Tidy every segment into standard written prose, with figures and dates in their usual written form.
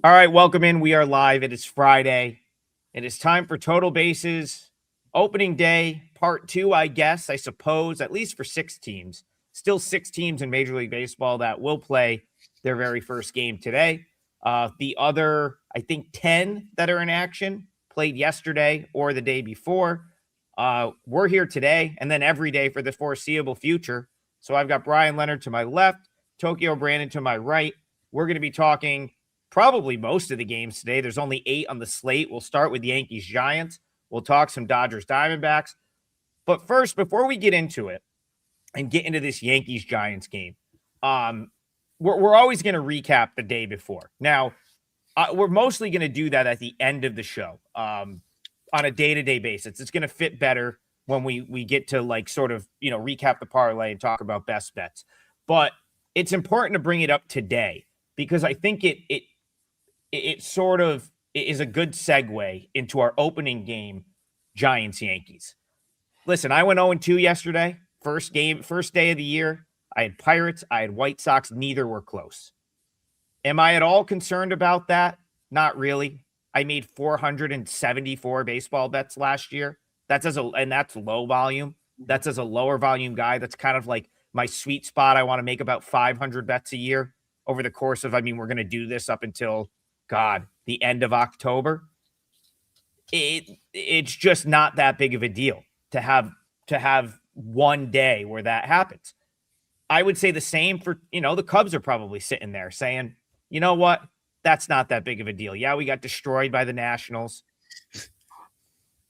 All right, welcome in. We are live. It is Friday. It is time for Total Bases opening day, part two, I guess, I suppose, at least for 6 teams. Still 6 teams in Major League Baseball that will play their very first game today. The other, I think, 10 that are in action played yesterday or the day before. We're here today and then every day for the foreseeable future. So I've got Bryan Leonard to my left, Tokyo Brandon to my right. We're going to be talking probably most of the games today. There's only 8 on the slate. We'll start with Yankees Giants. We'll talk some Dodgers Diamondbacks. But first, before we get into it and get into this Yankees Giants game, we're always going to recap the day before. Now, we're mostly going to do that at the end of the show on a day-to-day basis. It's going to fit better when we get to like sort of, recap the parlay and talk about best bets. But it's important to bring it up today because I think it sort of is a good segue into our opening game, Giants-Yankees. Listen, I went 0-2 yesterday. First day of the year. I had Pirates. I had White Sox. Neither were close. Am I at all concerned about that? Not really. I made 474 baseball bets last year. That's low volume. That's as a lower volume guy. That's kind of like my sweet spot. I want to make about 500 bets a year over the course of, we're going to do this up until the end of October. It's just not that big of a deal to have one day where that happens. I would say the same for, the Cubs are probably sitting there saying, you know what? That's not that big of a deal. Yeah, we got destroyed by the Nationals.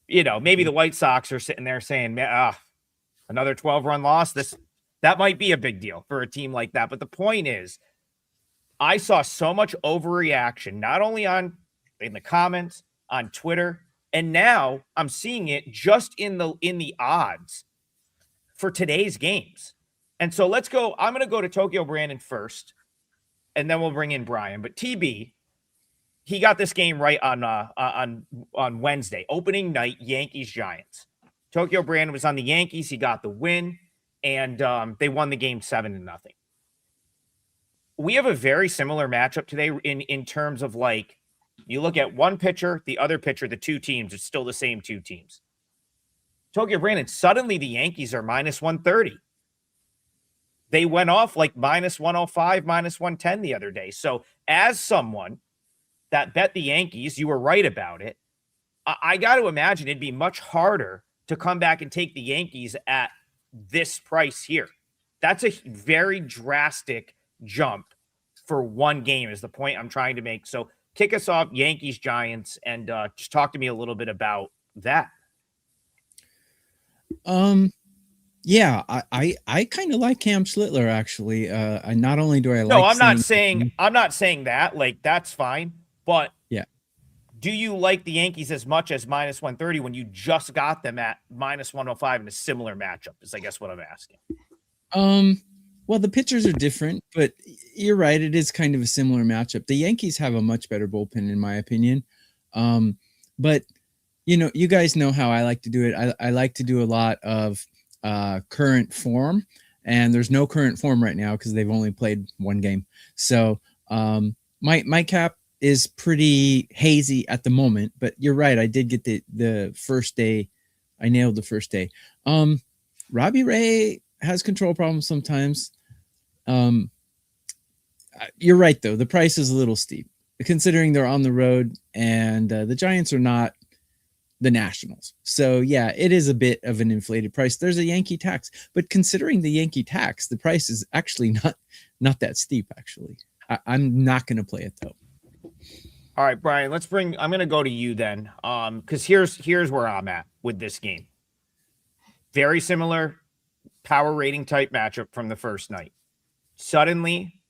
Maybe the White Sox are sitting there saying, another 12-run loss. That might be a big deal for a team like that. But the point is, I saw so much overreaction, not only in the comments, on Twitter, and now I'm seeing it just in the odds for today's games. And so let's go. I'm going to go to Tokyo Brandon first, and then we'll bring in Bryan. But TB, he got this game right on Wednesday, opening night, Yankees Giants. Tokyo Brandon was on the Yankees. He got the win, and they won the game 7-0. We have a very similar matchup today in terms of you look at one pitcher, the other pitcher, the two teams, it's still the same two teams. Tokyo Brandon, suddenly the Yankees are minus 130. They went off like minus 105, minus 110 the other day. So as someone that bet the Yankees, you were right about it. I got to imagine it'd be much harder to come back and take the Yankees at this price here. That's a very drastic jump for one game is the point I'm trying to make. So kick us off, Yankees Giants, and just talk to me a little bit about that. Yeah, I kind of like Cam Schlittler actually. I not only do I like. No, I'm not saying that. That's fine, but yeah, do you like the Yankees as much as minus 130 when you just got them at minus 105 in a similar matchup? Is I guess what I'm asking. Well, the pitchers are different, but you're right. It is kind of a similar matchup. The Yankees have a much better bullpen, in my opinion. But you guys know how I like to do it. I like to do a lot of current form, and there's no current form right now because they've only played one game. So my cap is pretty hazy at the moment. But you're right. I did get the first day. I nailed the first day. Robbie Ray has control problems sometimes. You're right, though. The price is a little steep, considering they're on the road, and the Giants are not the Nationals. So, yeah, it is a bit of an inflated price. There's a Yankee tax, but considering the Yankee tax, the price is actually not that steep, actually. I'm not going to play it, though. All right, Bryan, I'm going to go to you then, because here's where I'm at with this game. Very similar power rating type matchup from the first night. Suddenly,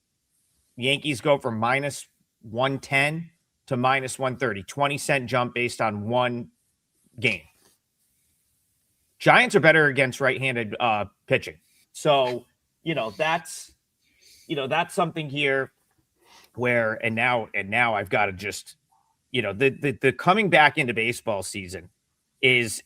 Yankees go from minus 110 to minus 130, 20-cent jump based on one game. Giants are better against right-handed pitching. So, that's something here where, and now I've got to just, the coming back into baseball season is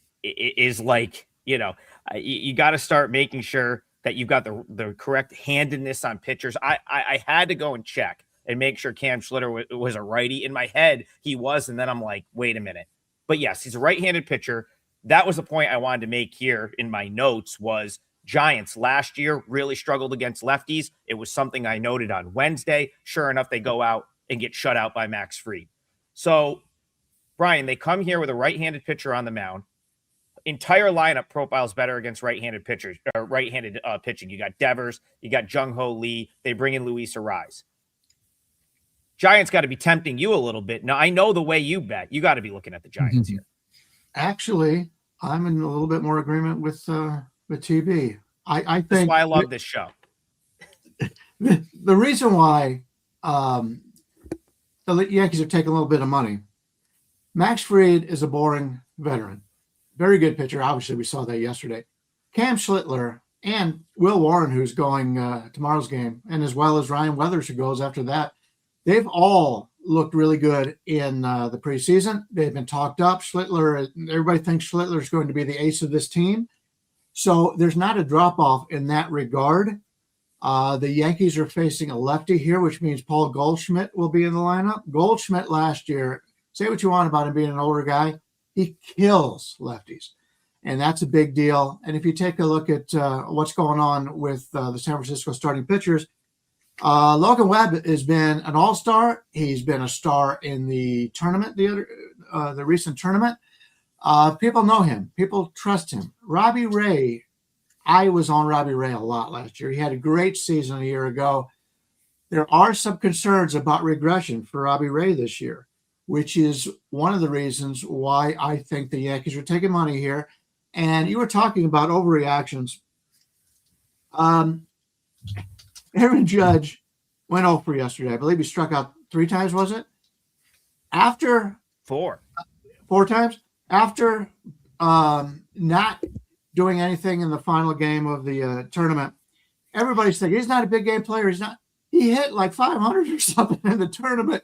like, you got to start making sure that you've got the correct handedness on pitchers. I had to go and check. and make sure Cam Schlitter was a righty. In my head, he was, and then I'm like, wait a minute. But yes, he's a right-handed pitcher. That was the point I wanted to make here in my notes was Giants last year really struggled against lefties. It was something I noted on Wednesday. Sure enough, they go out and get shut out by Max Fried. So, Brian, they come here with a right-handed pitcher on the mound. Entire lineup profiles better against right-handed pitchers or right-handed pitching. You got Devers, you got Jung-Ho Lee. They bring in Luis Ariz. Giants got to be tempting you a little bit. Now, I know the way you bet. You got to be looking at the Giants here. Actually, I'm in a little bit more agreement with TB. I think that's why I love this show. The reason why the Yankees are taking a little bit of money, Max Fried is a boring veteran. Very good pitcher. Obviously, we saw that yesterday. Cam Schlittler and Will Warren, who's going tomorrow's game, and as well as Ryan Weathers, who goes after that, they've all looked really good in the preseason. They've been talked up. Schlittler, everybody thinks Schlittler is going to be the ace of this team. So there's not a drop-off in that regard. The Yankees are facing a lefty here, which means Paul Goldschmidt will be in the lineup. Goldschmidt last year, say what you want about him being an older guy, he kills lefties. And that's a big deal. And if you take a look at what's going on with the San Francisco starting pitchers, Logan Webb has been an all-star. He's been a star in the tournament, the recent tournament. People know him. People trust him. Robbie Ray, I was on Robbie Ray a lot last year. He had a great season a year ago. There are some concerns about regression for Robbie Ray this year, which is one of the reasons why I think the Yankees are taking money here. And you were talking about overreactions. Aaron Judge went 0 for yesterday. I believe he struck out 3 times, was it? After 4 times? After not doing anything in the final game of the tournament, everybody's thinking he's not a big game player. He hit like 500 or something in the tournament.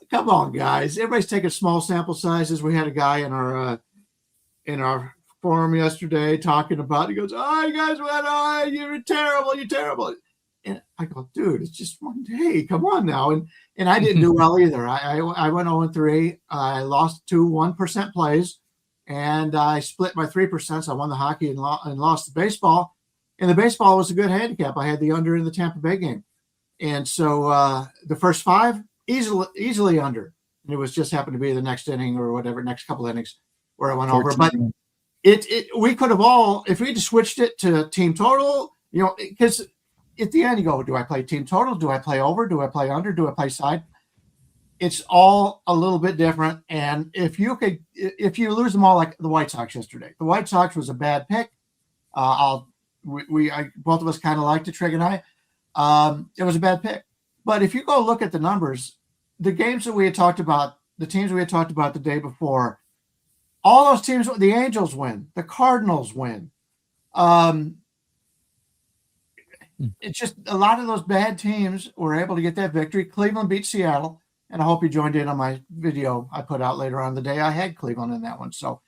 Come on, guys. Everybody's taking small sample sizes. We had a guy in our forum yesterday talking about, he goes, "Oh, you guys went, oh, you're terrible. And I go, dude, it's just one day. Come on now. And I didn't do well either. I went 0-3. I lost 2 1% plays, and I split my 3%. So I won the hockey and lost the baseball. And the baseball was a good handicap. I had the under in the Tampa Bay game. And so the first 5, easily under. And it was just happened to be the next inning or whatever, next couple innings where I went over. But we could have all, if we just switched it to team total, because at the end you go, do I play team total? Do I play over? Do I play under? Do I play side? It's all a little bit different. And if you lose them all like the White Sox yesterday, the White Sox was a bad pick. Both of us kind of liked it, Trig and I. It was a bad pick. But if you go look at the numbers, the games that we had talked about, the teams we had talked about the day before, all those teams, the Angels win, the Cardinals win. It's just a lot of those bad teams were able to get that victory. Cleveland beat Seattle, and I hope you joined in on my video I put out later on the day. I had Cleveland in that one. So,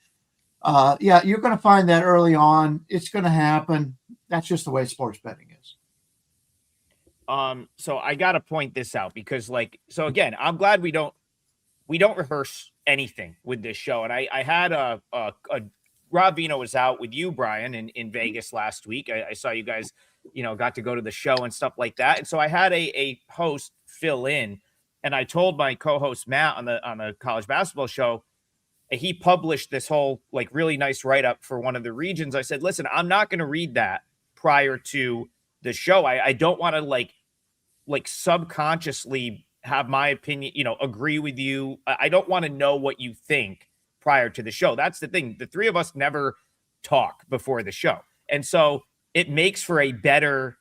you're going to find that early on. It's going to happen. That's just the way sports betting is. So I got to point this out because again, I'm glad we don't rehearse anything with this show. And I had a Rob Vino was out with you, Brian, in Vegas last week. I saw you guys, got to go to the show and stuff like that. And so I had a host fill in, and I told my co-host Matt on the college basketball show, he published this whole really nice write-up for one of the regions. I said, listen, I'm not going to read that prior to the show. I don't want to subconsciously have my opinion, agree with you. I don't want to know what you think prior to the show. That's the thing. The three of us never talk before the show. And so it makes better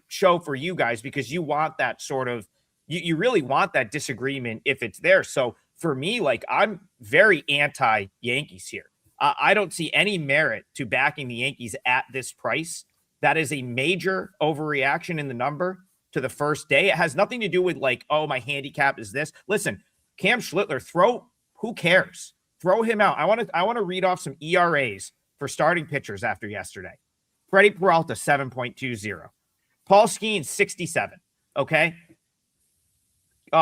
show for you guys because you want that sort of, you really want that disagreement if it's there. So for me, I'm very anti-Yankees here. I don't see any merit to backing the Yankees at this price. That is a major overreaction in the number to the first day. It has nothing to do with my handicap is this. Listen, Cam Schlittler, who cares? Throw him out. I want to read off some ERAs for starting pitchers after yesterday. Freddie Peralta, 7.20. Paul Skeens, 67. Okay.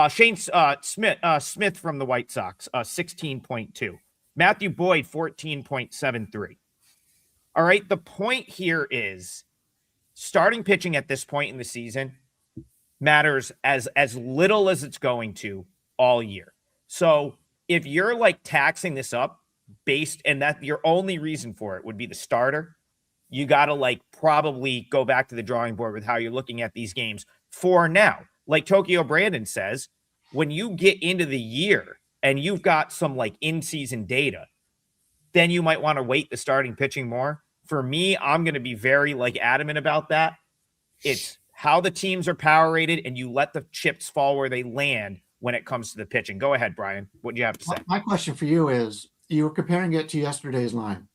Shane Smith from the White Sox, 16.2. Matthew Boyd, 14.73. All right. The point here is starting pitching at this point in the season matters as little as it's going to all year. So if you're like taxing this up and that your only reason for it would be the starter, you got to like probably go back to the drawing board with how you're looking at these games for now. Like Tokyo Brandon says, when you get into the year and you've got some like in-season data, then you might want to weight the starting pitching more. For me, I'm going to be very like adamant about that. It's how the teams are power rated, and you let the chips fall where they land when it comes to the pitching. Go ahead, Brian. What do you have to say? My question for you is, you were comparing it to yesterday's line.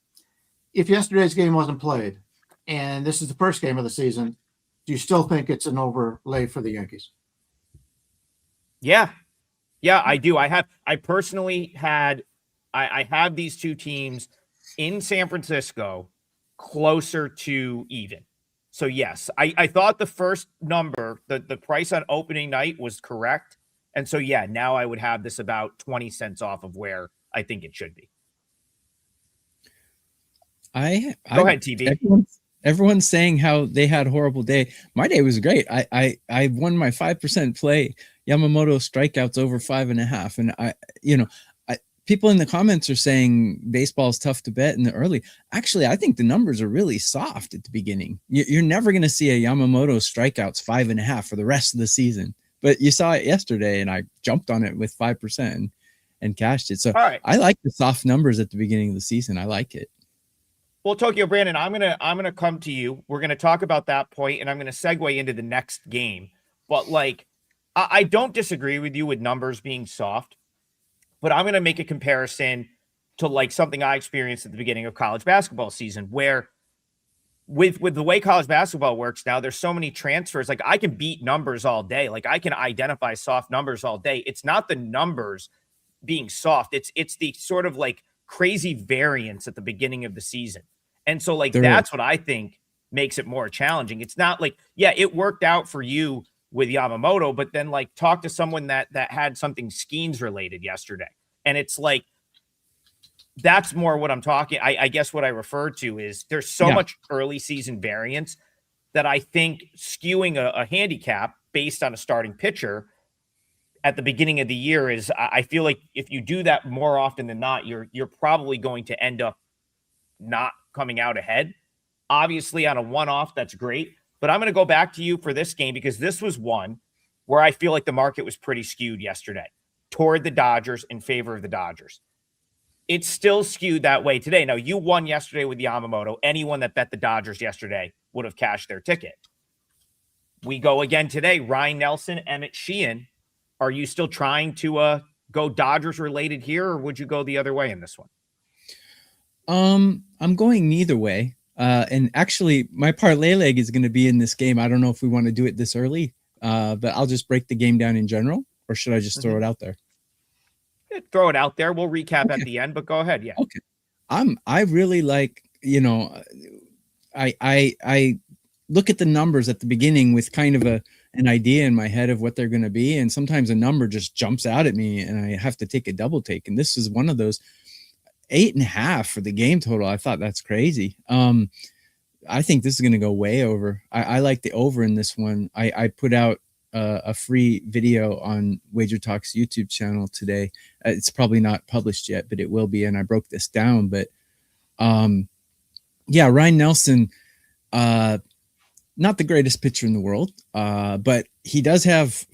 If yesterday's game wasn't played and this is the first game of the season, do you still think it's an overlay for the Yankees? Yeah, I do. I personally had, I have these two teams in San Francisco closer to even. So yes, I thought the first number, the price on opening night was correct. And so, yeah, now I would have this about 20 cents off of where I think it should be. Go ahead, TB. Everyone's saying how they had a horrible day. My day was great. I won my 5% play. Yamamoto strikeouts over 5.5. And people in the comments are saying baseball is tough to bet in the early. Actually, I think the numbers are really soft at the beginning. You're never going to see a Yamamoto strikeouts 5.5 for the rest of the season. But you saw it yesterday, and I jumped on it with 5% and cashed it. So right. I like the soft numbers at the beginning of the season. I like it. Well, Tokyo Brandon, I'm gonna come to you. We're gonna talk about that point, and I'm gonna segue into the next game. But like, I don't disagree with you with numbers being soft, but I'm gonna make a comparison to like something I experienced at the beginning of college basketball season, where with the way college basketball works now, there's so many transfers. Like I can beat numbers all day. Like I can identify soft numbers all day. It's not the numbers being soft. It's the sort of like crazy variance at the beginning of the season. And so like, that's what I think makes it more challenging. It's not like, yeah, it worked out for you with Yamamoto, but then like talk to someone that had something Skeens related yesterday. And it's like, that's more what I'm talking. I guess what I refer to is there's so much early season variance that I think skewing a handicap based on a starting pitcher at the beginning of the year is, I feel like if you do that more often than not, you're probably going to end up not coming out ahead. Obviously on a one-off, that's great, but I'm going to go back to you for this game because this was one where I feel like the market was pretty skewed yesterday toward the Dodgers, in favor of the Dodgers. It's still skewed that way today. Now, you won yesterday with Yamamoto. Anyone that bet the Dodgers yesterday would have cashed their ticket. We go again today. Ryan Nelson, Emmett Sheehan. Are you still trying to go Dodgers related here, or would you go the other way in this one? I'm going neither way. And actually, my parlay leg is going to be in this game. I don't know if we want to do it this early, but I'll just break the game down in general, or should I just throw it out there? Yeah, throw it out there. We'll recap at the end, but go ahead. Yeah. Okay. I really like, I look at the numbers at the beginning with kind of an idea in my head of what they're going to be. And sometimes a number just jumps out at me and I have to take a double take. And this is one of those. 8.5 for the game total. I thought that's crazy. I think this is going to go way over. I like the over in this one. I put out a free video on WagerTalk's YouTube channel today. It's probably not published yet, but it will be. And I broke this down. But Ryan Nelson, not the greatest pitcher in the world, but he does have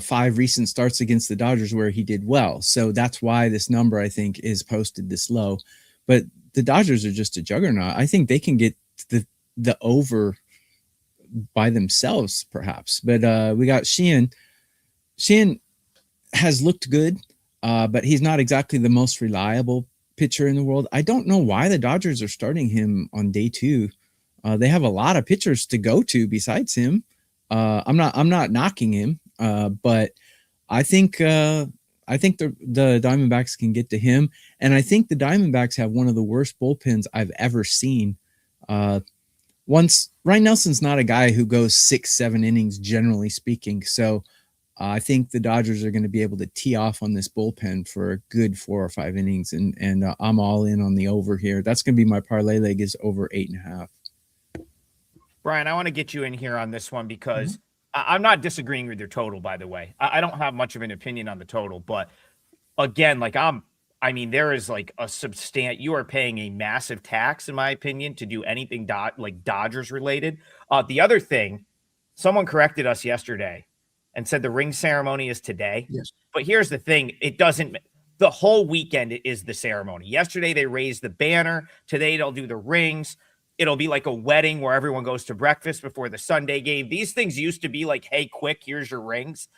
5 recent starts against the Dodgers where he did well. So that's why this number, I think, is posted this low. But the Dodgers are just a juggernaut. I think they can get the over by themselves, perhaps. But we got Sheehan. Sheehan has looked good, but he's not exactly the most reliable pitcher in the world. I don't know why the Dodgers are starting him on day 2. They have a lot of pitchers to go to besides him. I'm not knocking him. But I think the Diamondbacks can get to him. And I think the Diamondbacks have one of the worst bullpens I've ever seen. Ryan Nelson's not a guy who goes 6-7 innings, generally speaking. So I think the Dodgers are going to be able to tee off on this bullpen for a good 4 or 5 innings, and I'm all in on the over here. That's going to be my parlay leg is over 8.5. Brian, I want to get you in here on this one because I'm not disagreeing with your total, by the way. I don't have much of an opinion on the total, but again, like there is like you are paying a massive tax, in my opinion, to do anything like Dodgers related. The other thing, someone corrected us yesterday and said the ring ceremony is today. Yes. But here's the thing. The whole weekend is the ceremony. Yesterday, they raised the banner. Today, they'll do the rings. It'll be like a wedding where everyone goes to breakfast before the Sunday game. These things used to be like, hey, quick, here's your rings.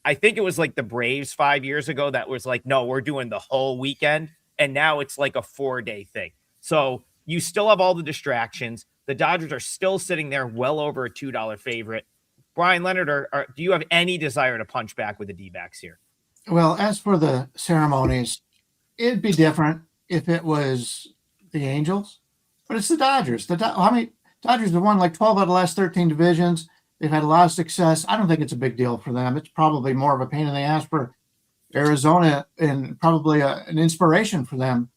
I think it was like the Braves 5 years ago that was like, no, we're doing the whole weekend. And now it's like a 4-day thing. So you still have all the distractions. The Dodgers are still sitting there well over a $2 favorite. Bryan Leonard, do you have any desire to punch back with the D-backs here? Well, as for the ceremonies, it'd be different if it was the Angels, but it's the Dodgers. Dodgers have won like 12 out of the last 13 divisions. They've had a lot of success. I don't think it's a big deal for them. It's probably more of a pain in the ass for Arizona and probably an inspiration for them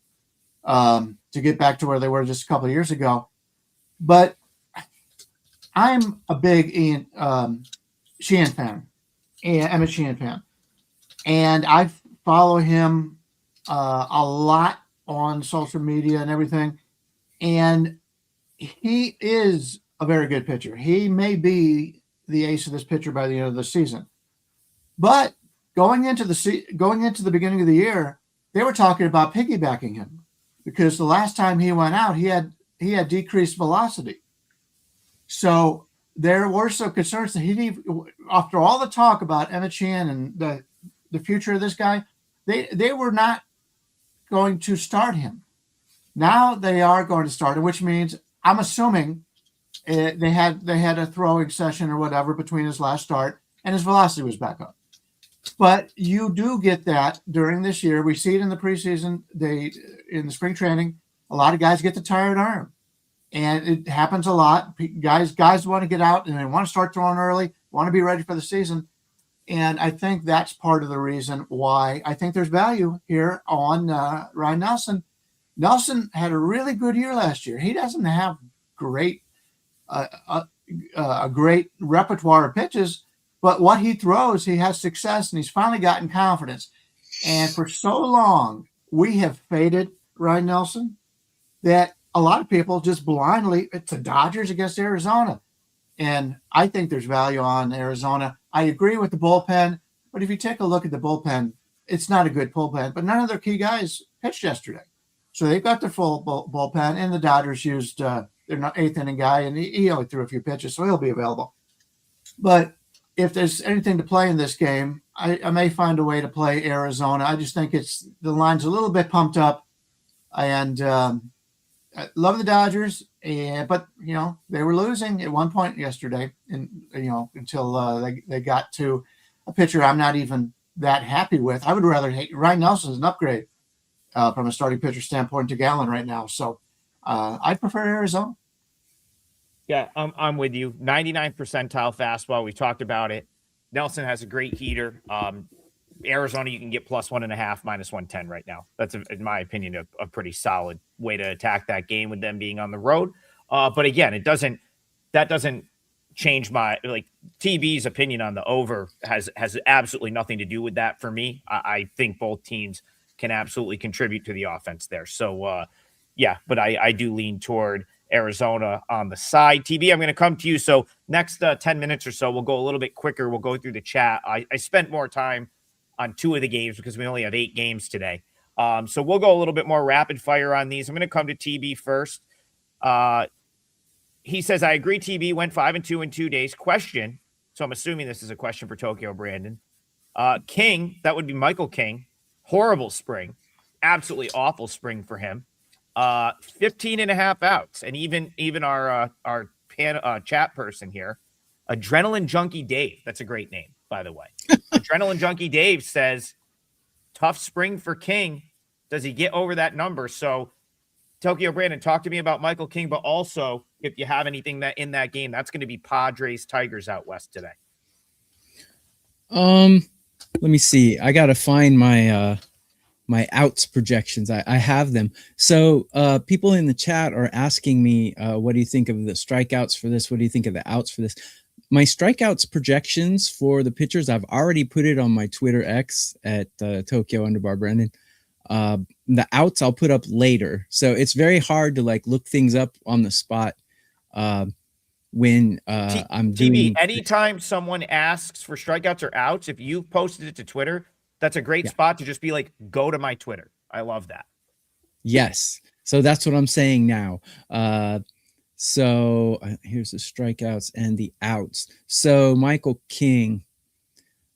to get back to where they were just a couple of years ago. But I'm a big Sheehan fan, Emmett Sheehan fan, and I follow him a lot on social media and everything. And he is a very good pitcher. He may be the ace of this pitcher by the end of the season. But going into the beginning of the year, they were talking about piggybacking him because the last time he went out, he had decreased velocity. So there were some concerns that after all the talk about Emmett Sheehan and the future of this guy, they were not going to start him. Now they are going to start him, which means I'm assuming they had a throwing session or whatever between his last start and his velocity was back up. But you do get that during this year. We see it in the preseason. In the spring training, a lot of guys get the tired arm, and it happens a lot. Guys want to get out and they want to start throwing early, want to be ready for the season. And I think that's part of the reason why I think there's value here on Ryan Nelson. Nelson had a really good year last year. He doesn't have a great repertoire of pitches, but what he throws, he has success, and he's finally gotten confidence. And for so long, we have faded Ryan Nelson that a lot of people just blindly, it's the Dodgers against Arizona. And I think there's value on Arizona. I agree with the bullpen, but if you take a look at the bullpen, it's not a good bullpen, but none of their key guys pitched yesterday. So they've got their full bullpen, and the Dodgers used their 8th inning guy, and he only threw a few pitches, so he'll be available. But if there's anything to play in this game, I may find a way to play Arizona. I just think the line's a little bit pumped up, and I love the Dodgers, but they were losing at one point yesterday, and until they got to a pitcher I'm not even that happy with. I would rather Ryan Nelson's an upgrade from a starting pitcher standpoint to Gallen right now. So I'd prefer Arizona. Yeah, I'm with you. 99 percentile fastball. We talked about it. Nelson has a great heater. Arizona, you can get +1.5, -110 right now. That's, in my opinion, a pretty solid way to attack that game with them being on the road. But again, that doesn't change my TB's opinion on the over has absolutely nothing to do with that for me. I think both teams can absolutely contribute to the offense there. So but I do lean toward Arizona on the side. TB, I'm going to come to you. So next 10 minutes or so, we'll go a little bit quicker. We'll go through the chat. I spent more time on 2 of the games because we only have 8 games today. So we'll go a little bit more rapid fire on these. I'm going to come to TB first. He says, I agree TB went 5-2 in 2 days. Question. So I'm assuming this is a question for Tokyo Brandon. King, that would be Michael King. Horrible spring. Absolutely awful spring for him. 15.5 outs. And even our chat person here, Adrenaline Junkie Dave. That's a great name, by the way. Adrenaline Junkie Dave says, tough spring for King. Does he get over that number? So Tokyo Brandon, talk to me about Michael King, but also if you have anything that in that game, that's going to be Padres Tigers out west today. Let me see. I gotta find my my outs projections. I have them. So people in the chat are asking me, what do you think of the strikeouts for this? What do you think of the outs for this? My strikeouts projections for the pitchers, I've already put it on my Twitter X at Tokyo_Brandon. The outs I'll put up later. So it's very hard to like look things up on the spot when I'm doing. Anytime someone asks for strikeouts or outs, if you've posted it to Twitter, that's a great spot to just be like, go to my Twitter. I love that. Yes. So that's what I'm saying now. So here's the strikeouts and the outs. So Michael King,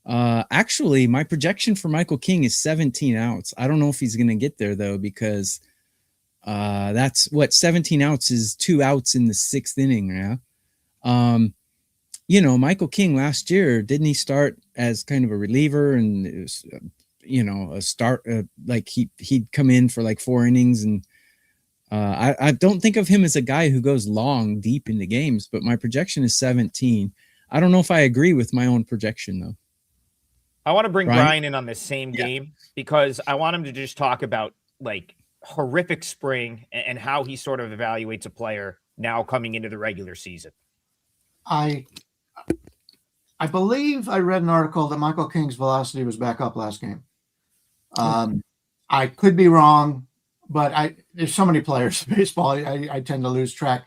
actually my projection for Michael King is 17 outs. I don't know if he's going to get there though, because that's what 17 outs is, 2 outs in the 6th inning. Yeah. You know, Michael King last year, didn't he start as kind of a reliever, and it was, you know, a start like he'd come in for like 4 innings, and I don't think of him as a guy who goes long, deep into games, but my projection is 17. I don't know if I agree with my own projection, though. I want to bring Bryan in on this same game because I want him to just talk about like horrific spring and how he sort of evaluates a player now coming into the regular season. I believe I read an article that Michael King's velocity was back up last game. I could be wrong, but there's so many players in baseball, I tend to lose track.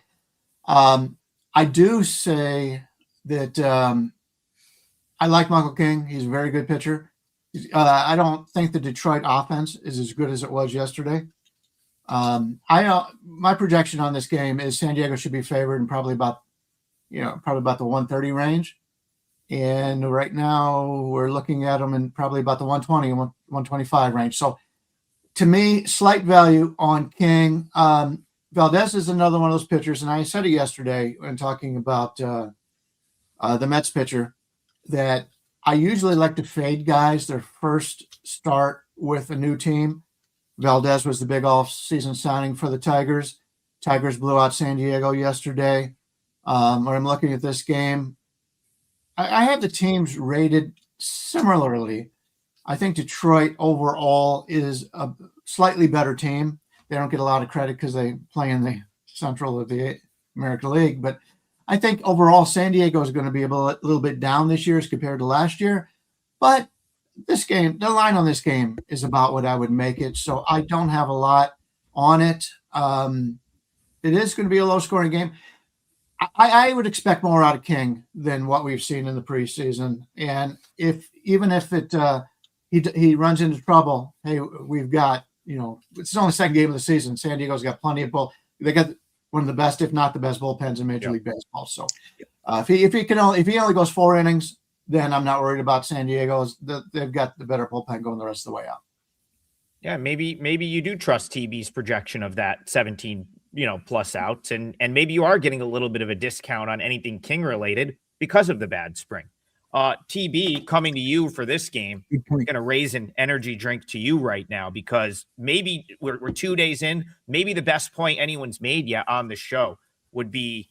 I do say that I like Michael King. He's a very good pitcher. I don't think the Detroit offense is as good as it was yesterday. My projection on this game is San Diego should be favored and probably about the 130 range. And right now we're looking at them in probably about the 120 and 125 range. So to me, slight value on King. Valdez is another one of those pitchers, and I said it yesterday when talking about the Mets pitcher, that I usually like to fade guys their first start with a new team. Valdez was the big off-season signing for the Tigers. Tigers blew out San Diego yesterday. When I'm looking at this game, I have the teams rated similarly. I think Detroit overall is a slightly better team. They don't get a lot of credit because they play in the Central of the American League, but I think overall San Diego is going to be a little bit down this year as compared to last year. But this game, the line on this game is about what I would make it, so I don't have a lot on it. It is going to be a low-scoring game. I would expect more out of King than what we've seen in the preseason. And even if he runs into trouble, hey, we've got, it's only the second game of the season. San Diego's got plenty of they got one of the best, if not the best, bullpens in Major League Baseball. So if he only goes 4 innings, then I'm not worried about San Diego. They've got the better bullpen going the rest of the way out. Yeah, maybe you do trust TB's projection of that 17 plus outs, and maybe you are getting a little bit of a discount on anything King related because of the bad spring. TB, coming to you for this game, we're going to raise an energy drink to you right now because maybe we're 2 days in. Maybe the best point anyone's made yet on the show would be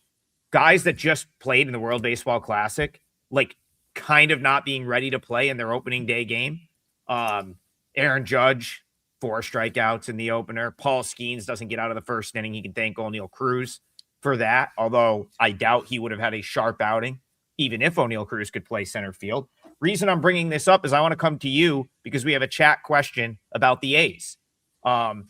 guys that just played in the World Baseball Classic, like kind of not being ready to play in their opening day game. Aaron Judge, 4 strikeouts in the opener. Paul Skeens doesn't get out of the first inning. He can thank O'Neal Cruz for that, although I doubt he would have had a sharp outing, even if O'Neal Cruz could play center field. Reason I'm bringing this up is I want to come to you because we have a chat question about the A's. In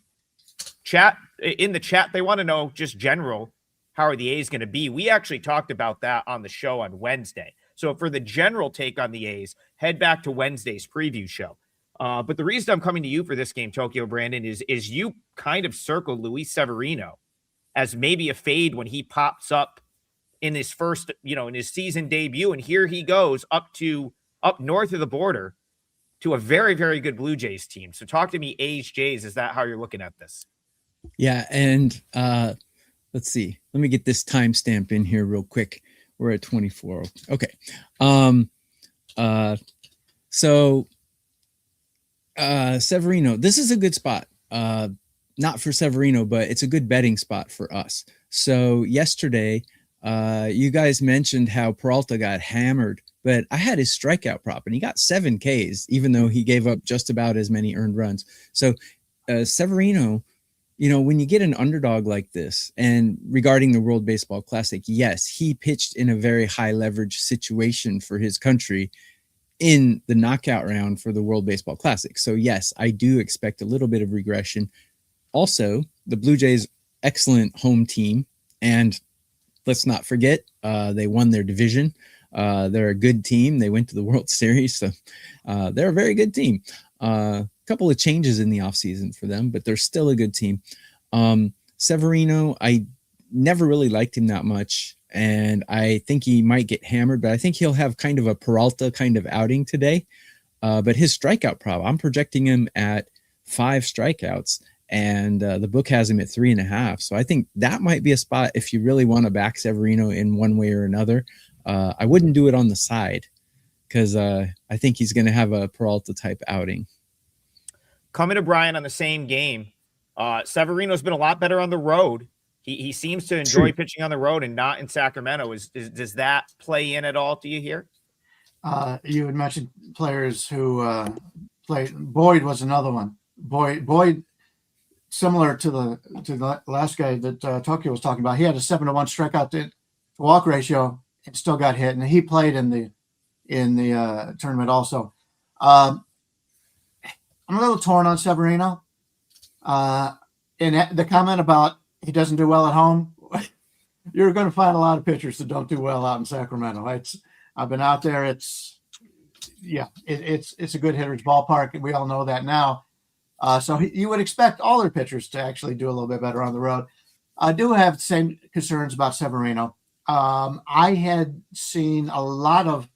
the chat, they want to know just general, how are the A's going to be? We actually talked about that on the show on Wednesday. So for the general take on the A's, head back to Wednesday's preview show. But the reason I'm coming to you for this game, Tokyo Brandon, is you kind of circled Luis Severino as maybe a fade when he pops up in his first, in his season debut. And here he goes up north of the border to a very, very good Blue Jays team. So talk to me, A's, Jays. Is that how you're looking at this? Yeah. And let's see. Let me get this timestamp in here real quick. We're at 24. Okay. So Severino, this is a good spot. Not for Severino, but it's a good betting spot for us. So yesterday, you guys mentioned how Peralta got hammered but I had his strikeout prop, and he got 7 Ks, even though he gave up just about as many earned runs. So Severino, when you get an underdog like this, and regarding the World Baseball Classic, yes, he pitched in a very high leverage situation for his country in the knockout round for the World Baseball Classic. So yes, I do expect a little bit of regression. Also, the Blue Jays, excellent home team. And let's not forget, they won their division. They're a good team. They went to the World Series. So they're a very good team. A couple of changes in the offseason for them, but they're still a good team. Severino, I never really liked him that much, and I think he might get hammered, but I think he'll have kind of a Peralta kind of outing today. But his strikeout prop, I'm projecting him at 5 strikeouts, and the book has him at 3.5. So I think that might be a spot if you really want to back Severino in one way or another. I wouldn't do it on the side because I think he's going to have a Peralta type outing. Coming to Brian on the same game, Severino's been a lot better on the road. He seems to enjoy pitching on the road and not in Sacramento. Does that play in at all to you here? You had mentioned players who played. Boyd was another one. Boyd, similar to the last guy that Tokyo was talking about. He had a 7-1 strikeout to walk ratio and still got hit, and he played in the tournament also. I'm a little torn on Severino. And the comment about he doesn't do well at home, you're going to find a lot of pitchers that don't do well out in Sacramento. I've been out there. It's a good hitter's ballpark, and we all know that now. So you would expect all their pitchers to actually do a little bit better on the road. I do have the same concerns about Severino. I had seen a lot of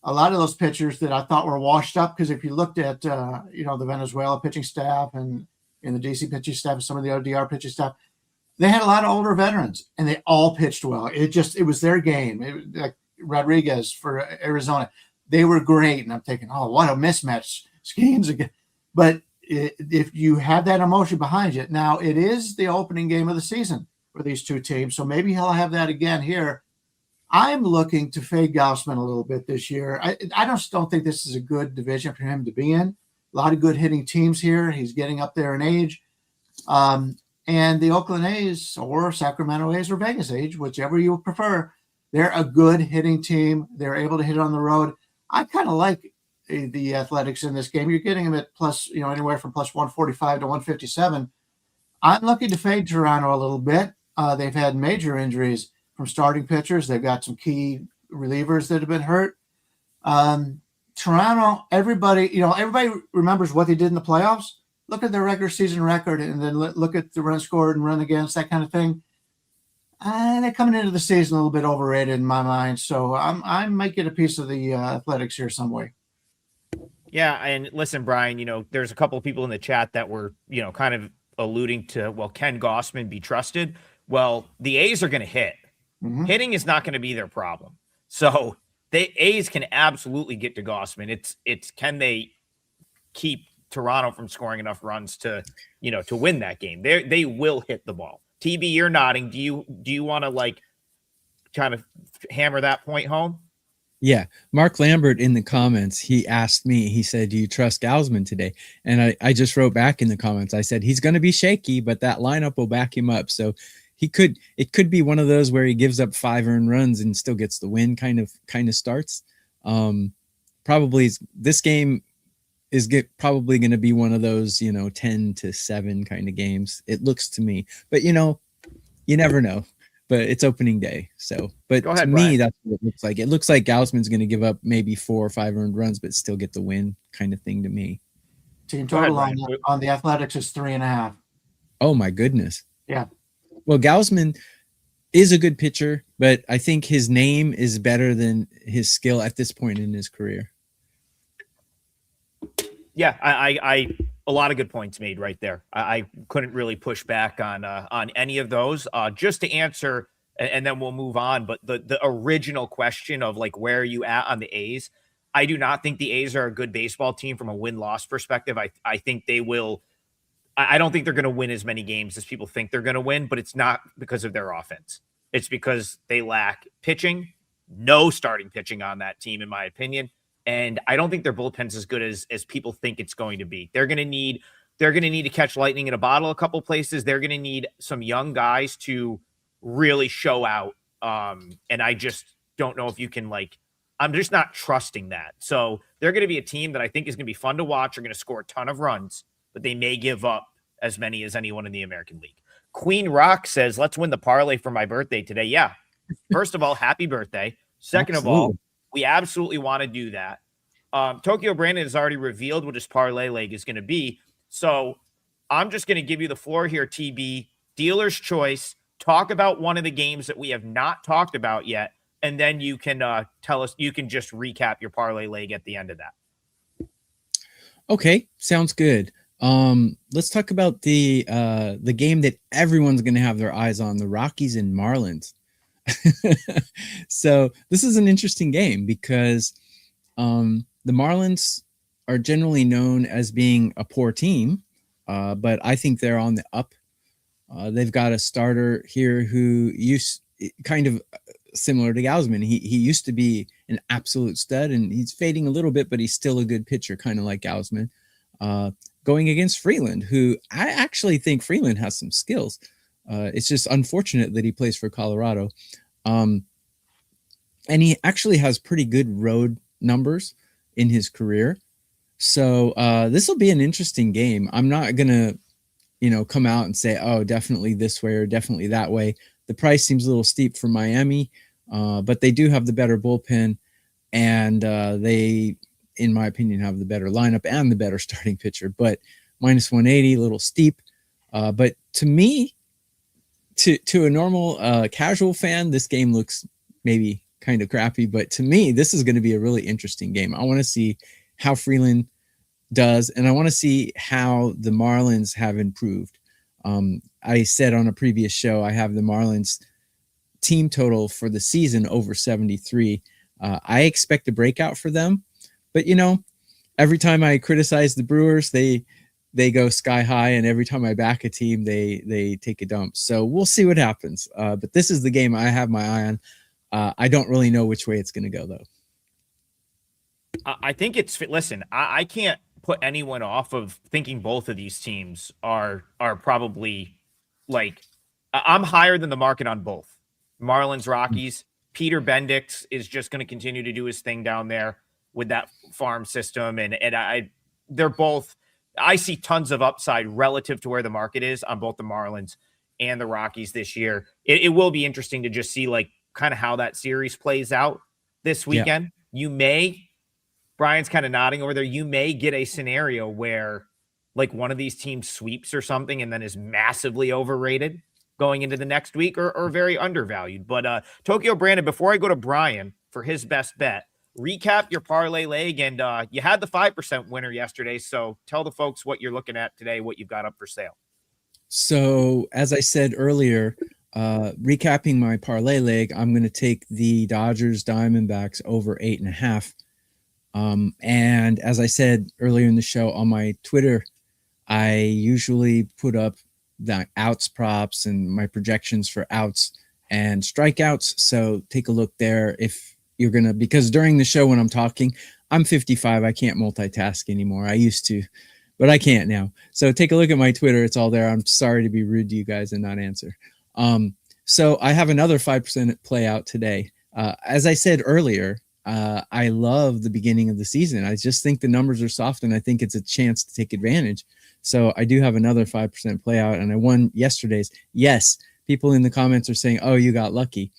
those pitchers that I thought were washed up, because if you looked at the Venezuela pitching staff and in the DC pitching staff and some of the ODR pitching staff, they had a lot of older veterans and they all pitched well. It was their game. Like Rodriguez for Arizona, they were great. And I'm thinking, oh, what a mismatch schemes again. But if you have that emotion behind you, now it is the opening game of the season for these two teams. So maybe he'll have that again here. I'm looking to fade Gausman a little bit this year. I just don't think this is a good division for him to be in. A lot of good hitting teams here. He's getting up there in age. And the Oakland A's or Sacramento A's or Vegas A's, whichever you prefer, they're a good hitting team. They're able to hit on the road. I kind of like the Athletics in this game. You're getting them at plus, anywhere from plus 145 to 157. I'm looking to fade Toronto a little bit. They've had major injuries from starting pitchers. They've got some key relievers that have been hurt. Toronto, everybody remembers what they did in the playoffs. Look at their regular season record and then look at the run scored and run against, that kind of thing. They're coming into the season a little bit overrated in my mind. So I might get a piece of the Athletics here some way. Yeah. And listen, Brian, there's a couple of people in the chat that were, kind of alluding to, well, can Gausman be trusted? Well, the A's are going to hit. Mm-hmm. Hitting is not going to be their problem. So the A's can absolutely get to Gausman. It's can they keep Toronto from scoring enough runs to win that game? They will hit the ball. TB, you're nodding. Do you want to kind of hammer that point home? Yeah. Mark Lambert in the comments, he asked me, he said, do you trust Gausman today? And I just wrote back in the comments, I said, he's going to be shaky, but that lineup will back him up. So it could be one of those where he gives up 5 earned runs and still gets the win kind of starts. Probably this game is probably going to be one of those, 10-7 kind of games. It looks to me, but you never know. But it's opening day. So, but ahead, to me, Brian. that's what it looks like. It looks like Gausman's going to give up maybe 4 or 5 earned runs, but still get the win kind of thing to me. Team total on the Athletics is 3.5. Oh my goodness. Yeah. Well, Gausman is a good pitcher, but I think his name is better than his skill at this point in his career. Yeah, I a lot of good points made right there. I couldn't really push back on any of those. Just to answer, and then we'll move on. But the original question of where are you at on the A's? I do not think the A's are a good baseball team from a win-loss perspective. I think they will. I don't think they're going to win as many games as people think they're going to win, but it's not because of their offense. It's because they lack pitching. no starting pitching on that team, in my opinion. And I don't think their bullpen's as good as people think it's going to be. They're going to need to catch lightning in a bottle a couple places. They're going to need some young guys to really show out. And I just don't know if you can, like, I'm just not trusting that. So they're going to be a team that I think is going to be fun to watch. They're going to score a ton of runs, but they may give up as many as anyone in the American League. Queen Rock says, let's win the parlay for my birthday today. Yeah. First of all, happy birthday. Second of all, we absolutely want to do that. Tokyo Brandon has already revealed what his parlay leg is going to be. So I'm just going to give you the floor here, TB. Dealer's choice. Talk about one of the games that we have not talked about yet, and then you can tell us. You can just recap your parlay leg at the end of that. Okay, sounds good. Let's talk about the game that everyone's going to have their eyes on: the Rockies and Marlins. So this is an interesting game because the Marlins are generally known as being a poor team, but I think they're on the up. They've got a starter here who kind of similar to Gausman. He used to be an absolute stud, and he's fading a little bit, but he's still a good pitcher, kind of like Gausman. Going against Freeland, who I actually think Freeland has some skills. It's just unfortunate that he plays for Colorado. And he actually has pretty good road numbers in his career. So this will be an interesting game. I'm not going to, come out and say, oh, definitely this way or definitely that way. The price seems a little steep for Miami, but they do have the better bullpen, and they, in my opinion, have the better lineup and the better starting pitcher. But minus 180, a little steep. But to me, to a normal casual fan, this game looks maybe kind of crappy. But to me, this is going to be a really interesting game. I want to see how Freeland does, and I want to see how the Marlins have improved. I said on a previous show, I have the Marlins team total for the season over 73. I expect a breakout for them, but every time I criticize the Brewers, they go sky high, and every time I back a team, they take a dump. So we'll see what happens. But this is the game I have my eye on. I don't really know which way it's going to go, though. I think listen, I can't put anyone off of thinking both of these teams are probably, like, I'm higher than the market on both. Marlins, Rockies. Peter Bendix is just going to continue to do his thing down there with that farm system. And they're both, I see tons of upside relative to where the market is on both the Marlins and the Rockies this year. It will be interesting to just see, like, kind of how that series plays out this weekend. Yeah. Brian's kind of nodding over there. You may get a scenario where, like, one of these teams sweeps or something and then is massively overrated going into the next week, or very undervalued. But Tokyo Brandon, before I go to Brian for his best bet, recap your parlay leg. And you had the 5% winner yesterday. So tell the folks what you're looking at today, what you've got up for sale. So as I said earlier, recapping my parlay leg, I'm going to take the Dodgers Diamondbacks over 8.5. And as I said earlier in the show on my Twitter, I usually put up the outs props and my projections for outs and strikeouts. So take a look there if you're going to, because during the show when I'm talking, I'm 55. I can't multitask anymore. I used to, but I can't now. So take a look at my Twitter. It's all there. I'm sorry to be rude to you guys and not answer. So I have another 5% play out today. As I said earlier, I love the beginning of the season. I just think the numbers are soft, and I think it's a chance to take advantage. So I do have another 5% play out, and I won yesterday's. Yes, people in the comments are saying, oh, you got lucky.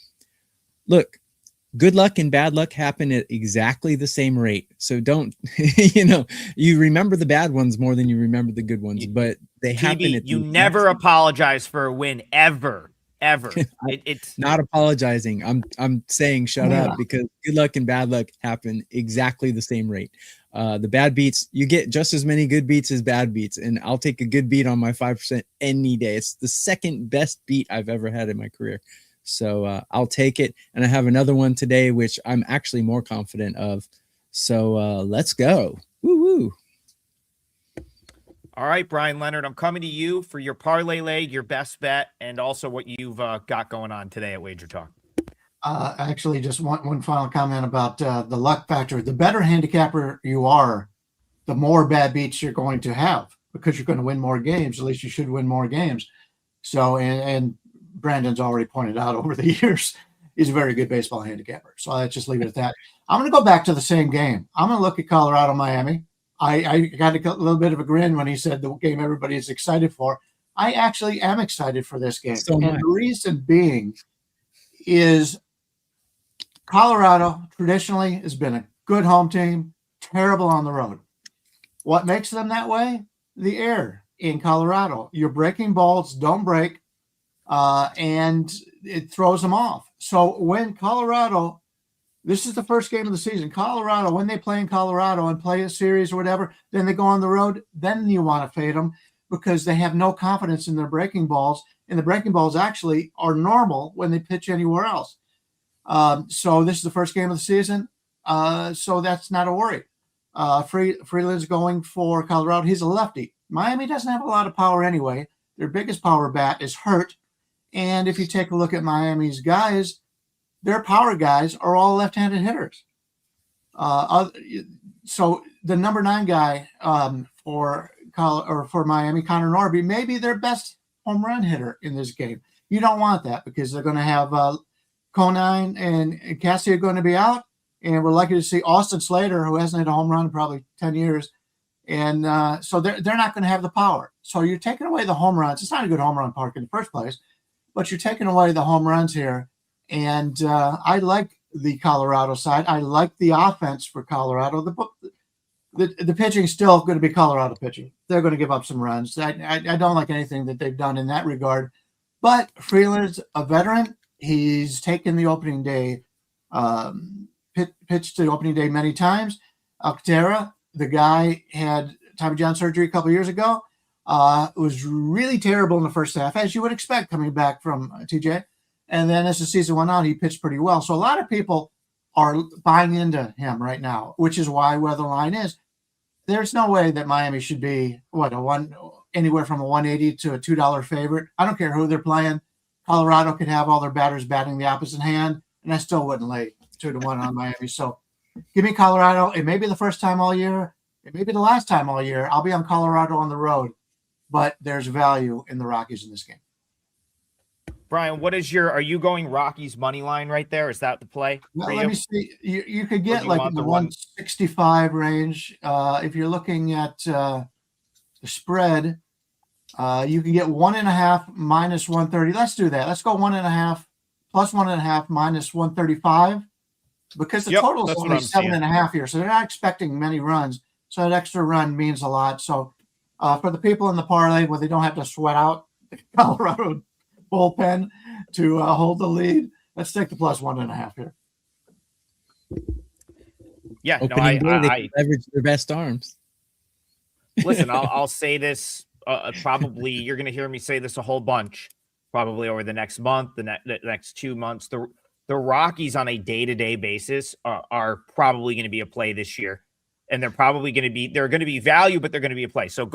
Look, good luck and bad luck happen at exactly the same rate. So don't, you remember the bad ones more than you remember the good ones, but they happen at you never apologize for a win ever. It's not apologizing. I'm saying shut up, because good luck and bad luck happen exactly the same rate. The bad beats, you get just as many good beats as bad beats, and I'll take a good beat on my 5% any day. It's the second best beat I've ever had in my career. So I'll take it. And I have another one today, which I'm actually more confident of. So let's go. Woo woo. All right, Bryan Leonard, I'm coming to you for your parlay leg, your best bet, and also what you've got going on today at WagerTalk. Actually, just one final comment about the luck factor. The better handicapper you are, the more bad beats you're going to have because you're going to win more games. At least you should win more games. So, and Brandon's already pointed out over the years, he's a very good baseball handicapper. So let's just leave it at that. I'm going to go back to the same game. I'm going to look at Colorado, Miami. I got a little bit of a grin when he said the game everybody is excited for. I actually am excited for this game. So and much. the reason being is Colorado traditionally has been a good home team, terrible on the road. What makes them that way? The air in Colorado. Your breaking balls don't break, and it throws them off. So when Colorado, this is the first game of the season, Colorado, when they play in Colorado and play a series or whatever, then they go on the road, then you want to fade them because they have no confidence in their breaking balls, and the breaking balls actually are normal when they pitch anywhere else. So this is the first game of the season, so that's not a worry. Freeland's going for Colorado. He's a lefty. Miami doesn't have a lot of power anyway. Their biggest power bat is hurt. And if you take a look at Miami's guys, their power guys are all left-handed hitters. So the number 9 guy for Miami, Connor Norby, may be their best home run hitter in this game. You don't want that because they're going to have Conine and Cassie are going to be out. And we're likely to see Austin Slater, who hasn't hit a home run in probably 10 years. And so they're not going to have the power. So you're taking away the home runs. It's not a good home run park in the first place, but you're taking away the home runs here. And I like the Colorado side. I like the offense for Colorado. The pitching is still going to be Colorado pitching. They're going to give up some runs. I don't like anything that they've done in that regard. But Freeland's a veteran. He's taken the opening day pitched the opening day many times. Alcantara, the guy had Tommy John surgery a couple of years ago. Was really terrible in the first half, as you would expect coming back from TJ. And then as the season went on, he pitched pretty well. So a lot of people are buying into him right now, which is why where the line is. There's no way that Miami should be anywhere from a 180 to a $2 favorite. I don't care who they're playing. Colorado could have all their batters batting the opposite hand, and I still wouldn't lay 2-1 on Miami. So give me Colorado. It may be the first time all year. It may be the last time all year. I'll be on Colorado on the road, but there's value in the Rockies in this game. Brian, are you going Rockies money line right there? Is that the play? Let me see. You could get like in the 165 range. If you're looking at the spread, you can get 1.5 minus 130. Let's do that. Let's go 1.5 plus 1.5 minus 135 because the total is only 7.5 here. So they're not expecting many runs. So that extra run means a lot. So for the people in the parlay where they don't have to sweat out the Colorado bullpen to hold the lead, let's take the plus 1.5 here. Yeah, I leverage their best arms. Listen, I'll say this. Probably you're going to hear me say this a whole bunch. Probably over the next month, the next 2 months, the Rockies on a day-to-day basis are probably going to be a play this year, and they're going to be value, but they're going to be a play. So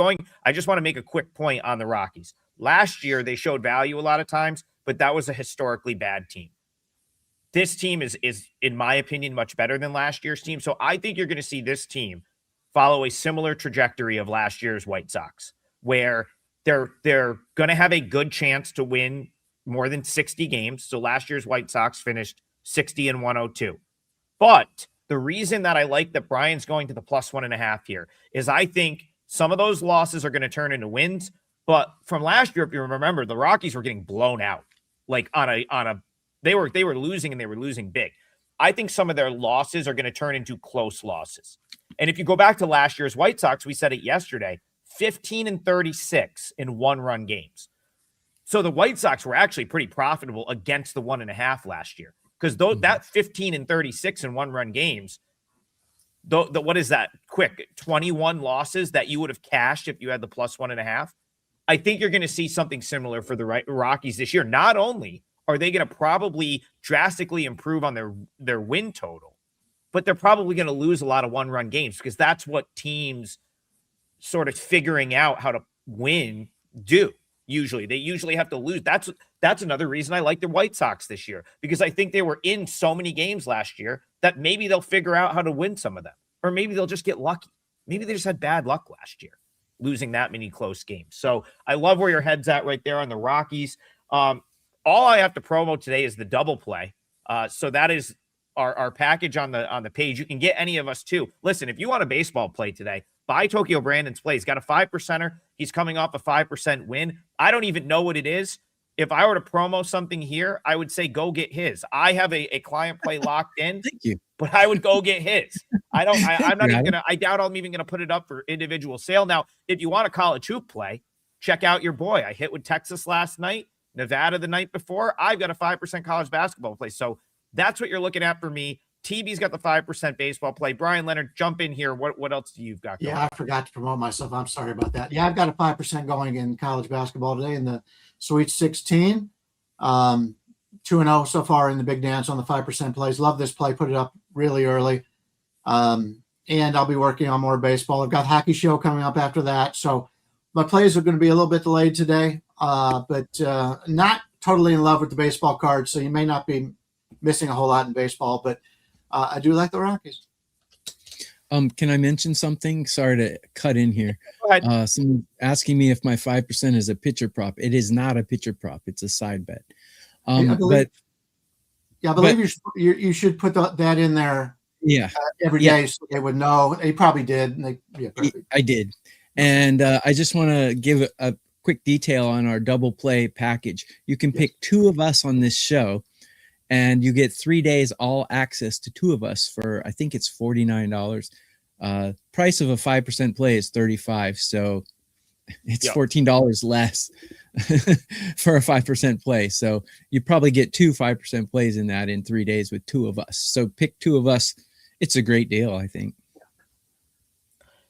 I just want to make a quick point on the Rockies. Last year they showed value a lot of times, but that was a historically bad team. This team is in my opinion much better than last year's team. So I think you're going to see this team follow a similar trajectory of last year's White Sox, where they're going to have a good chance to win more than 60 games. So last year's White Sox finished 60-102. But the reason that I like that Brian's going to the plus 1.5 here is I think some of those losses are going to turn into wins. But from last year, if you remember, the Rockies were getting blown out. Like they were losing, and they were losing big. I think some of their losses are going to turn into close losses. And if you go back to last year's White Sox, we said it yesterday, 15-36 in one-run games. So the White Sox were actually pretty profitable against the 1.5 last year, because that 15-36 in one-run games, what is that? Quick 21 losses that you would have cashed if you had the plus 1.5. I think you're going to see something similar for the Rockies this year. Not only are they going to probably drastically improve on their win total, but they're probably going to lose a lot of one-run games, because that's what teams sort of figuring out how to win do. Usually they have to lose. That's another reason I like the White Sox this year, because I think they were in so many games last year that maybe they'll figure out how to win some of them, or maybe they'll just get lucky. Maybe they just had bad luck last year, losing that many close games. So I love where your head's at right there on the Rockies. All I have to promo today is the double play. So that is our package on the page. You can get any of us too. Listen, if you want a baseball play today, buy Tokyo Brandon's play. He's got a 5%er. He's coming off a 5% win. I don't even know what it is. If I were to promo something here, I would say go get his. I have a client play locked in. Thank you. But I would go get his. I'm not even gonna, I doubt I'm even gonna put it up for individual sale. Now, if you want a college hoop play, check out your boy. I hit with Texas last night, Nevada the night before. I've got a 5% college basketball play. So that's what you're looking at for me. TB's got the 5% baseball play. Bryan Leonard, jump in here. What else do you've got going? Yeah, I forgot to promote myself. I'm sorry about that. Yeah, I've got a 5% going in college basketball today in the Sweet 16. 2-0 so far in the big dance on the 5% plays. Love this play. Put it up really early. And I'll be working on more baseball. I've got hockey show coming up after that. So my plays are going to be a little bit delayed today, but not totally in love with the baseball cards. So you may not be missing a whole lot in baseball, but I do like the Rockies. Can I mention something? Sorry to cut in here. Go ahead. Someone asking me if my 5% is a pitcher prop. It is not a pitcher prop. It's a side bet. I believe you should put that in there. Yeah, every day so they would know. They probably did. And I did. And I just want to give a quick detail on our double play package. You can pick two of us on this show, and you get 3 days all access to two of us for, I think it's $49. Price of a 5% play is $35. So it's $14 less for a 5% play. So you probably get two 5% plays in that in 3 days with two of us. So pick two of us. It's a great deal, I think.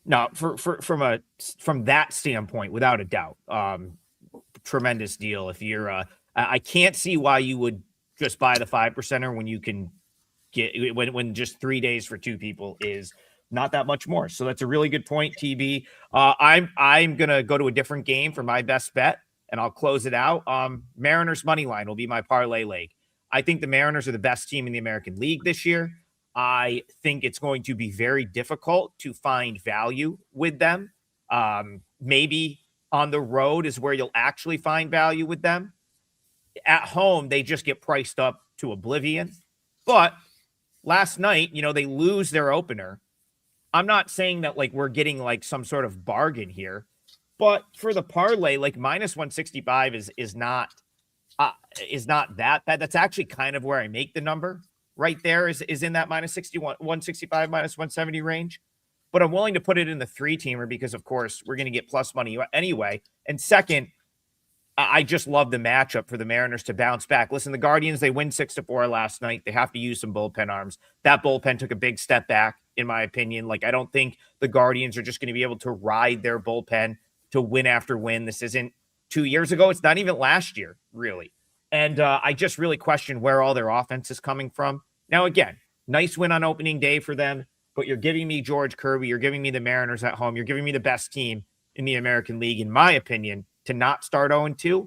No, from that standpoint, without a doubt, tremendous deal. If you're, I can't see why you would just buy the 5%er when you can get when just 3 days for two people is not that much more. So that's a really good point, TB. I'm gonna go to a different game for my best bet, and I'll close it out. Mariners money line will be my parlay leg. I think the Mariners are the best team in the American League this year. I think it's going to be very difficult to find value with them. Maybe on the road is where you'll actually find value with them. At home, they just get priced up to oblivion. But last night, they lose their opener. I'm not saying that like we're getting like some sort of bargain here, but for the parlay, like minus 165 is not that bad. That's actually kind of where I make the number. Right there is in that minus 61, 165, minus 170 range. But I'm willing to put it in the 3-teamer because, of course, we're going to get plus money anyway. And second, I just love the matchup for the Mariners to bounce back. Listen, the Guardians, they win 6-4 last night. They have to use some bullpen arms. That bullpen took a big step back, in my opinion. Like, I don't think the Guardians are just going to be able to ride their bullpen to win after win. This isn't 2 years ago. It's not even last year, really. And I just really question where all their offense is coming from. Now, again, nice win on opening day for them, but you're giving me George Kirby. You're giving me the Mariners at home. You're giving me the best team in the American League, in my opinion, to not start 0-2.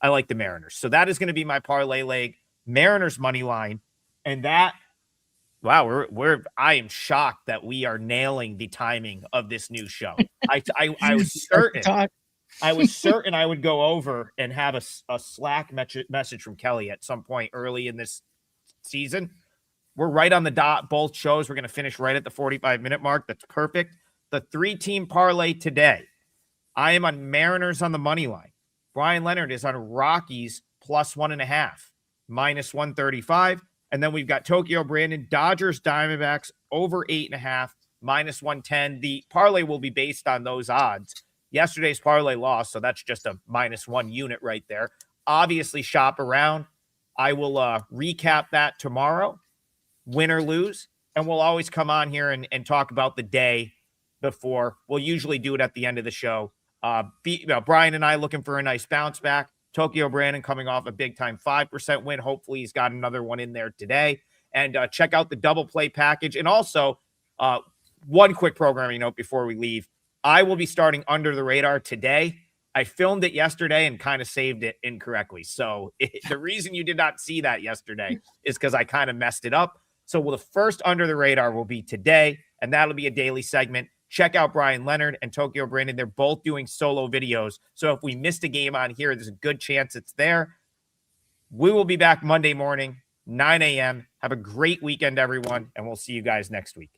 I like the Mariners. So that is going to be my parlay leg, Mariners money line. And that, wow, I am shocked that we are nailing the timing of this new show. I was certain. I was certain I would go over and have a Slack message from Kelly at some point early in this season. We're right on the dot, both shows. We're going to finish right at the 45-minute mark. That's perfect. The 3-team parlay today. I am on Mariners on the money line. Bryan Leonard is on Rockies plus 1.5, minus 135. And then we've got Tokyo Brandon, Dodgers, Diamondbacks over 8.5, minus 110. The parlay will be based on those odds. Yesterday's parlay lost, so that's just a minus 1 unit right there. Obviously, shop around. I will recap that tomorrow, win or lose, and we'll always come on here and talk about the day before. We'll usually do it at the end of the show. Brian and I looking for a nice bounce back. Tokyo Brandon coming off a big-time 5% win. Hopefully he's got another one in there today. And check out the double play package. And also, one quick programming note before we leave. I will be starting Under the Radar today. I filmed it yesterday and kind of saved it incorrectly. So the reason you did not see that yesterday is because I kind of messed it up. So the first Under the Radar will be today, and that'll be a daily segment. Check out Bryan Leonard and Tokyo Brandon. They're both doing solo videos. So if we missed a game on here, there's a good chance it's there. We will be back Monday morning, 9 a.m. Have a great weekend, everyone, and we'll see you guys next week.